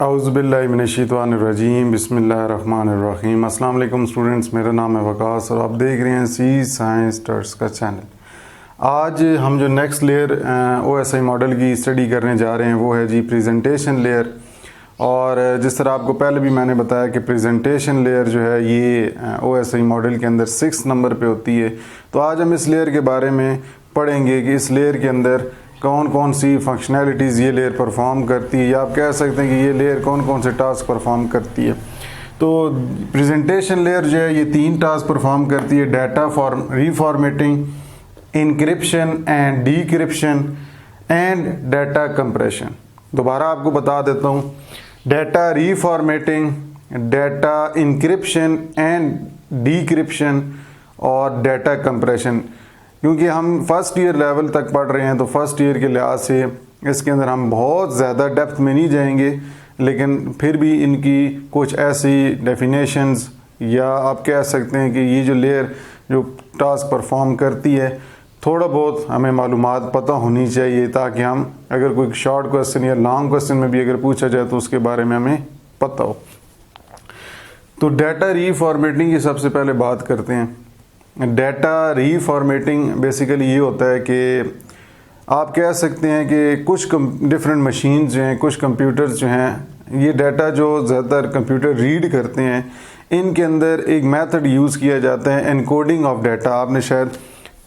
औज़ुबिल्लाहिमिनश्शैतानिर्रजीम बिस्मिल्लाहिर्रहमानिर्रहीम। अस्सलाम वालेकुम स्टूडेंट्स, मेरा नाम है वकास और आप देख रहे हैं सी साइंस टर्स का चैनल। आज हम जो नेक्स्ट लेयर OSI मॉडल की स्टडी करने जा रहे हैं वो है जी प्रेजेंटेशन लेयर। और जिस तरह आपको पहले भी मैंने बताया कि प्रेजेंटेशन लेयर जो है ये OSI मॉडल के अंदर 6 नंबर पे होती है। तो आज हम इस लेयर के बारे में पढ़ेंगे कि इस लेयर के अंदर कौन कौन सी फंक्शनैलिटीज़ ये लेयर परफॉर्म करती है, या आप कह सकते हैं कि ये लेयर कौन कौन से टास्क परफॉर्म करती है। तो प्रेजेंटेशन लेयर जो है ये 3 टास्क परफॉर्म करती है: data reformatting, encryption and decryption and data compression. दोबारा आपको बता देता हूँ, data reformatting, data encryption and decryption और डाटा कंप्रेशन। क्योंकि हम फर्स्ट ईयर लेवल तक पढ़ रहे हैं तो फर्स्ट ईयर के लिहाज से इसके अंदर हम बहुत ज़्यादा डेप्थ में नहीं जाएंगे, लेकिन फिर भी इनकी कुछ ऐसी डेफिनेशंस या आप कह सकते हैं कि ये जो लेयर जो टास्क परफॉर्म करती है थोड़ा बहुत हमें मालूमात पता होनी चाहिए, ताकि हम अगर कोई शॉर्ट क्वेश्चन या लॉन्ग क्वेश्चन में भी अगर पूछा जाए तो उसके बारे में हमें पता हो। तो डाटा रीफॉर्मेटिंग की सबसे पहले बात करते हैं। डाटा रीफॉर्मेटिंग बेसिकली ये होता है कि आप कह सकते हैं कि कुछ डिफरेंट मशीन जो हैं, कुछ कंप्यूटर्स जो हैं, ये डाटा जो ज़्यादातर कंप्यूटर रीड करते हैं, इनके अंदर एक मेथड यूज़ किया जाता है एनकोडिंग ऑफ डाटा। आपने शायद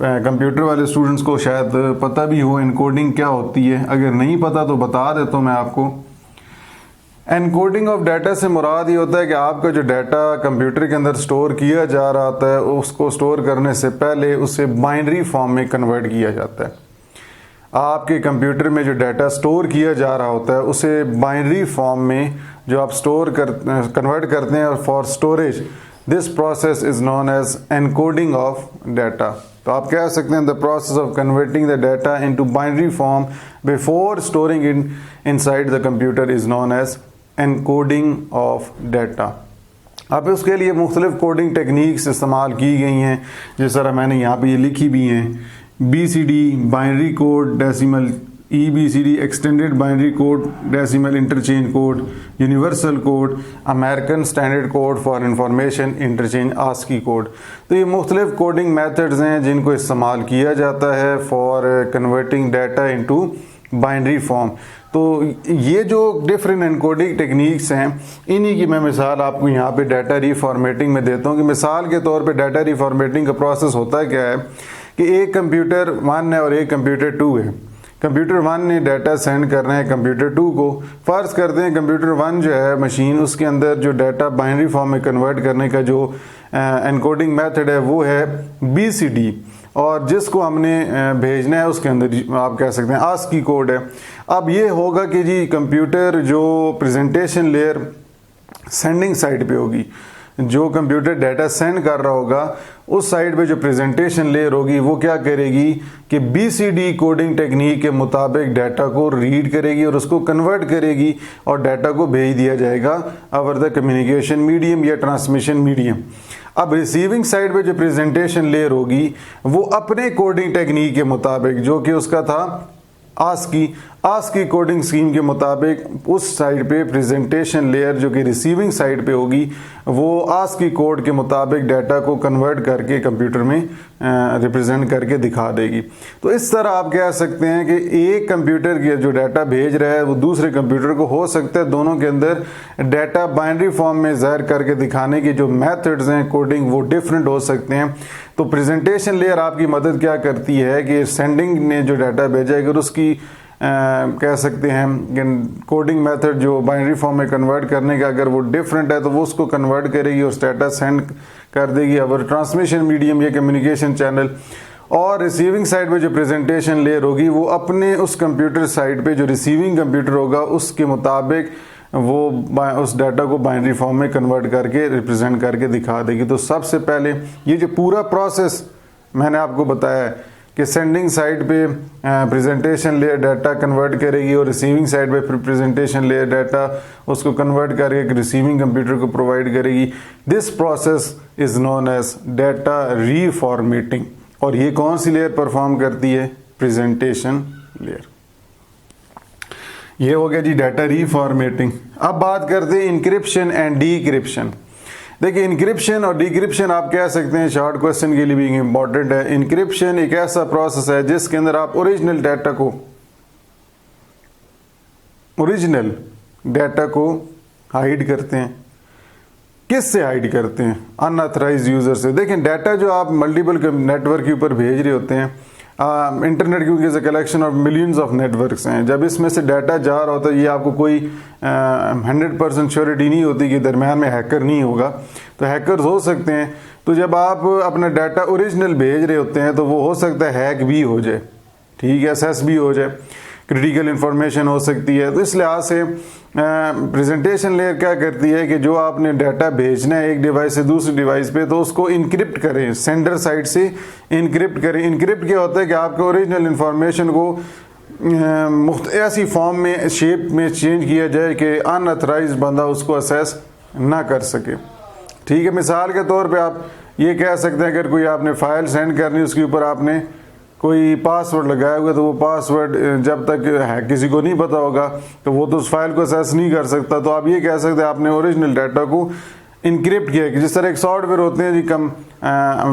कंप्यूटर वाले स्टूडेंट्स को शायद पता भी हो एनकोडिंग क्या होती है, अगर नहीं पता तो बता देता हूँ मैं आपको। एनकोडिंग ऑफ डाटा से मुराद ये होता है कि आपका जो डाटा कंप्यूटर के अंदर स्टोर किया जा रहा होता है, उसको स्टोर करने से पहले उसे बाइनरी फॉर्म में कन्वर्ट किया जाता है। आपके कंप्यूटर में जो डाटा स्टोर किया जा रहा होता है उसे बाइनरी फॉर्म में जो आप कन्वर्ट करते हैं, और for storage this process is known as encoding of data. तो आप कह सकते हैं the process of converting the data into binary form before storing it inside the computer is known as encoding of data. अब उसके लिए मुख्तलिफ coding techniques इस्तेमाल की गई हैं, जिस तरह मैंने यहाँ पे ये लिखी भी हैं: BCD binary code decimal, EBCD extended binary code decimal interchange code, universal code, American standard code for information interchange, ASCII code. तो ये मुख्तलिफ कोडिंग मेथड्स हैं जिनको इस्तेमाल किया जाता है for converting data into binary form. तो ये जो डिफरेंट एनकोडिंग टेक्निक्स हैं, इन्हीं की मैं मिसाल आपको यहाँ पे डाटा रीफॉर्मेटिंग में देता हूँ। कि मिसाल के तौर पे डाटा रीफॉर्मेटिंग का प्रोसेस होता है क्या है कि एक कंप्यूटर 1 है और एक कंप्यूटर 2 है। कंप्यूटर 1 ने डाटा सेंड करना है कंप्यूटर 2 को। फ़र्ज़ करते हैं कंप्यूटर 1 जो है मशीन, उसके अंदर जो डाटा बाइनरी फॉर्म में कन्वर्ट करने का जो एनकोडिंग मेथड है वो है BCD, और जिसको हमने भेजना है उसके अंदर आप कह सकते हैं ASCII कोड है। अब ये होगा कि जी कंप्यूटर जो प्रेजेंटेशन लेयर सेंडिंग साइड पे होगी, जो कंप्यूटर डाटा सेंड कर रहा होगा उस साइड पे जो प्रेजेंटेशन लेयर होगी वो क्या करेगी कि BCD कोडिंग टेक्निक के मुताबिक डाटा को रीड करेगी और उसको कन्वर्ट करेगी और डाटा को भेज दिया जाएगा ओवर द कम्युनिकेशन मीडियम या ट्रांसमिशन मीडियम। अब रिसीविंग साइड पे जो प्रेजेंटेशन लेयर होगी वो अपने कोडिंग टेक्निक के मुताबिक, जो कि उसका था ASCII कोडिंग स्कीम के मुताबिक, उस साइड पे प्रेजेंटेशन लेयर जो कि रिसीविंग साइड पे होगी वो ASCII कोड के मुताबिक डाटा को कन्वर्ट करके कंप्यूटर में रिप्रेजेंट करके दिखा देगी। तो इस तरह आप कह सकते हैं कि एक कंप्यूटर के जो डाटा भेज रहा है वो दूसरे कंप्यूटर को, हो सकता है दोनों के अंदर डाटा बाइनरी फॉर्म में ज़ाहिर करके दिखाने के जो मेथड्स हैं कोडिंग वो डिफरेंट हो सकते हैं। तो प्रेजेंटेशन लेयर आपकी मदद क्या करती है कि सेंडिंग ने जो डाटा भेजा है अगर उसकी कह सकते हैं कोडिंग मेथड जो बाइनरी फॉर्म में कन्वर्ट करने का अगर वो डिफरेंट है तो वो उसको कन्वर्ट करेगी और डाटा सेंड कर देगी अवर ट्रांसमिशन मीडियम या कम्युनिकेशन चैनल। और रिसीविंग साइड पे जो प्रेजेंटेशन लेयर होगी वो अपने उस कंप्यूटर साइड पे जो रिसीविंग कंप्यूटर होगा उसके मुताबिक वो उस डाटा को बाइनरी फॉर्म में कन्वर्ट करके रिप्रेजेंट करके दिखा देगी। तो सबसे पहले ये जो पूरा प्रोसेस मैंने आपको बताया है कि सेंडिंग साइड पे प्रेजेंटेशन लेयर डाटा कन्वर्ट करेगी और रिसीविंग साइड पे प्रेजेंटेशन लेयर डाटा उसको कन्वर्ट करके रिसीविंग कंप्यूटर को प्रोवाइड करेगी। This process is known as data reformatting. और ये कौन सी लेयर परफॉर्म करती है? Presentation layer. ये हो गया जी डाटा रीफॉर्मेटिंग। अब बात करते हैं इंक्रिप्शन एंड डीक्रिप्शन। देखिए इंक्रिप्शन और डिक्रिप्शन आप कह सकते हैं शॉर्ट क्वेश्चन के लिए भी इंपॉर्टेंट है। इंक्रिप्शन एक ऐसा प्रोसेस है जिसके अंदर आप ओरिजिनल डाटा को हाइड करते हैं। किस से हाइड करते हैं? अनऑथराइज्ड यूजर से। देखें डाटा जो आप मल्टीपल नेटवर्क के ऊपर भेज रहे होते हैं, इंटरनेट क्योंकि collection of millions of networks हैं, जब इसमें से डाटा जा रहा होता है ये आपको कोई 100% श्योरिटी नहीं होती कि दरम्यान में हैकर नहीं होगा, तो हैकर्स हो सकते हैं। तो जब आप अपना डाटा ओरिजिनल भेज रहे होते हैं तो वो हो सकता है हैक भी हो जाए, ठीक है, एक्सेस भी हो जाए, क्रिटिकल इंफॉर्मेशन हो सकती है। तो इस लिहाज से प्रेजेंटेशन लेयर क्या करती है कि जो आपने डाटा भेजना है एक डिवाइस से दूसरी डिवाइस पे, तो उसको इनक्रिप्ट करें, सेंडर साइड से इनक्रिप्ट करें। इनक्रिप्ट क्या होता है कि आपके ओरिजिनल इंफॉर्मेशन को ऐसी फॉर्म में, शेप में चेंज किया जाए कि अनऑथराइज्ड बंदा उसको असेस ना कर सके, ठीक है। मिसाल के तौर पे आप ये कह सकते हैं अगर कोई आपने फाइल सेंड करनी, उसके ऊपर आपने कोई पासवर्ड लगाया हुआ, तो वो पासवर्ड जब तक है किसी को नहीं पता होगा तो वो तो उस फाइल को एक्सेस नहीं कर सकता। तो आप ये कह सकते हैं आपने ओरिजिनल डाटा को इनक्रिप्ट किया। कि जिस तरह एक सॉफ्टवेयर होते हैं जी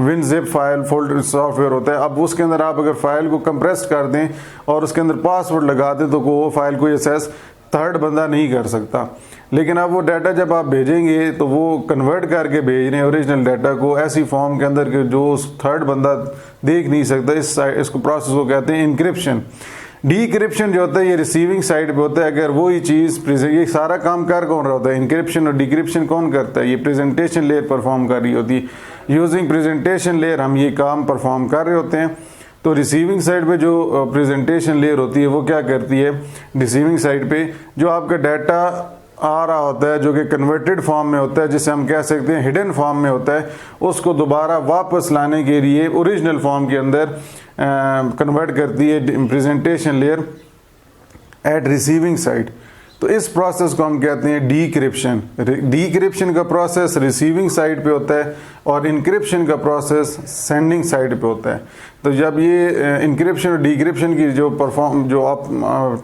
विनजिप फाइल फोल्डर सॉफ्टवेयर होता है, अब उसके अंदर आप अगर फाइल को कंप्रेस कर दें और उसके अंदर पासवर्ड लगा दें तो वो फाइल को एक्सेस थर्ड बंदा नहीं कर सकता। लेकिन अब वो डाटा जब आप भेजेंगे तो वो कन्वर्ट करके भेज रहे हैं ओरिजिनल डाटा को ऐसी फॉर्म के अंदर कि जो थर्ड बंदा देख नहीं सकता। इसको प्रोसेस को कहते हैं इंक्रिप्शन। डीक्रिप्शन जो होता है ये रिसीविंग साइड पे होता है। अगर वही चीज़, ये सारा काम कर कौन रहा होता है? इंक्रिप्शन और डिक्रिप्शन कौन करता है? ये प्रेजेंटेशन लेयर परफॉर्म कर रही होती है। यूजिंग प्रेजेंटेशन लेयर हम ये काम परफॉर्म कर रहे होते हैं। तो रिसीविंग साइड पे जो प्रेजेंटेशन लेयर होती है वो क्या करती है? रिसीविंग साइड पे जो आपका डाटा आ रहा होता है जो कि कन्वर्टेड फॉर्म में होता है, जिसे हम कह सकते हैं हिडन फॉर्म में होता है, उसको दोबारा वापस लाने के लिए ओरिजिनल फॉर्म के अंदर कन्वर्ट करती है presentation layer at receiving side. तो इस प्रोसेस को हम कहते हैं डीक्रिप्शन। डीक्रिप्शन का प्रोसेस रिसीविंग साइड पे होता है और इंक्रिप्शन का प्रोसेस सेंडिंग साइड पे होता है। तो जब ये इंक्रिप्शन और डीक्रिप्शन की जो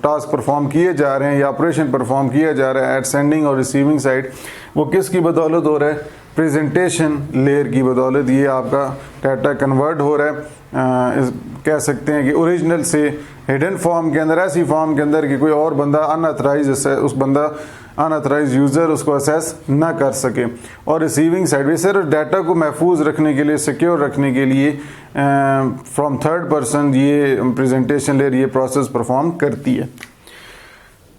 टास्क परफॉर्म किए जा रहे हैं या ऑपरेशन परफॉर्म किया जा रहा है एट सेंडिंग और रिसीविंग साइड, वो किसकी बदौलत हो रहा है? प्रेजेंटेशन लेयर की बदौलत ये आपका डाटा कन्वर्ट हो रहा है। कह सकते हैं कि ओरिजिनल से हिडन फॉर्म के अंदर, ऐसी फॉर्म के अंदर कि कोई और बंदा अनऑथराइज यूज़र उसको असेस ना कर सके। और रिसीविंग साइड पे सिर्फ डाटा को महफूज रखने के लिए, सिक्योर रखने के लिए फ्रॉम थर्ड पर्सन ये प्रेजेंटेशन लेयर ये प्रोसेस परफॉर्म करती है।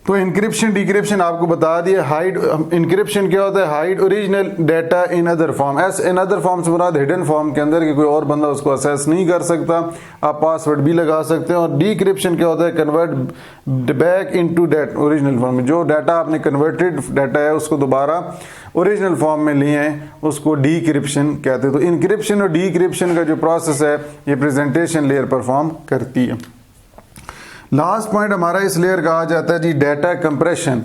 तो इंक्रिप्शन डिक्रिप्शन आपको बता दिया। हाइड इंक्रिप्शन क्या होता है? Hide original data in other form. In other form से मुराद हिडन फॉर्म के अंदर कि कोई और बंदा उसको असेस नहीं कर सकता, आप पासवर्ड भी लगा सकते हैं। और डिक्रिप्शन क्या होता है? Convert back into that original form. जो डाटा आपने कन्वर्टेड डाटा है उसको दोबारा ओरिजिनल फॉर्म में लिए हैं, उसको डिक्रिप्शन कहते हैं। तो इंक्रिप्शन और डिक्रिप्शन का जो प्रोसेस है ये प्रेजेंटेशन लेयर परफॉर्म करती है। लास्ट पॉइंट हमारा इस लेयर का आ जाता है जी डाटा कंप्रेशन।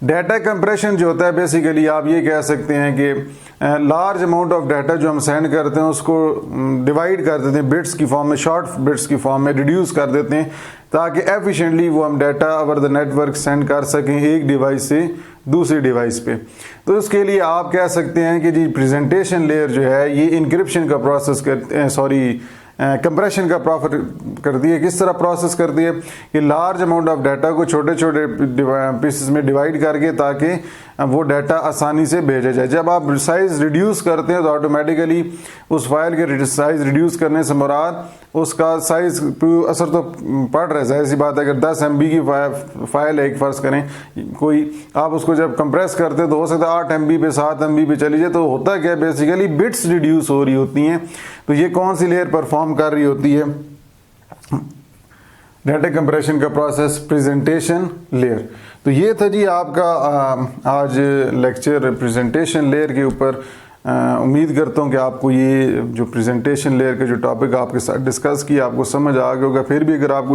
डाटा कंप्रेशन जो होता है बेसिकली आप ये कह सकते हैं कि लार्ज अमाउंट ऑफ डाटा जो हम सेंड करते हैं उसको डिवाइड कर देते हैं बिट्स की फॉर्म में, शॉर्ट बिट्स की फॉर्म में रिड्यूस कर देते हैं ताकि एफिशिएंटली वो हम data over the network send कर सकें एक डिवाइस से दूसरी डिवाइस पे। तो इसके लिए आप कह सकते हैं कि जी प्रेजेंटेशन लेयर जो है ये इंक्रिप्शन का प्रोसेस कंप्रेशन का प्रॉफिट करती है। किस तरह प्रोसेस करती है कि लार्ज अमाउंट ऑफ डाटा को छोटे छोटे पीसेस में डिवाइड करके ताकि वो डाटा आसानी से भेजा जाए। जब आप साइज रिड्यूस करते हैं तो ऑटोमेटिकली उस फाइल के साइज रिड्यूस करने से मुराद उसका साइज असर तो पड़ रहा है। जाहिर सी बात है अगर 10 MB की फाइल है, एक फर्ज करें कोई, आप उसको जब कंप्रेस करते हैं तो हो सकता है 8 MB पे 7 MB पे चली जाए। तो होता क्या है बेसिकली बिट्स रिड्यूस हो रही होती हैं। तो ये कौन सी लेयर परफॉर्म कर रही होती है? डाटा कंप्रेशन का प्रोसेस प्रेजेंटेशन लेयर। तो ये था जी आपका आज लेक्चर प्रेजेंटेशन लेयर के ऊपर। उम्मीद करता हूँ कि आपको ये जो प्रेजेंटेशन लेयर के जो टॉपिक आपके साथ डिस्कस किया आपको समझ आ गया होगा। फिर भी अगर आप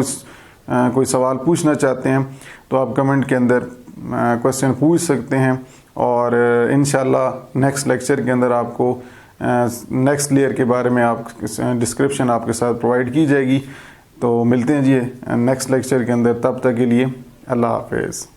कोई सवाल पूछना चाहते हैं तो आप कमेंट के अंदर क्वेश्चन पूछ सकते हैं और इंशाल्लाह नेक्स्ट लेक्चर के अंदर आपको नेक्स्ट लेयर के बारे में आप डिस्क्रिप्शन आपके साथ प्रोवाइड की जाएगी। तो मिलते हैं जी नेक्स्ट लेक्चर के अंदर, तब तक के लिए अल्लाह हाफिज़।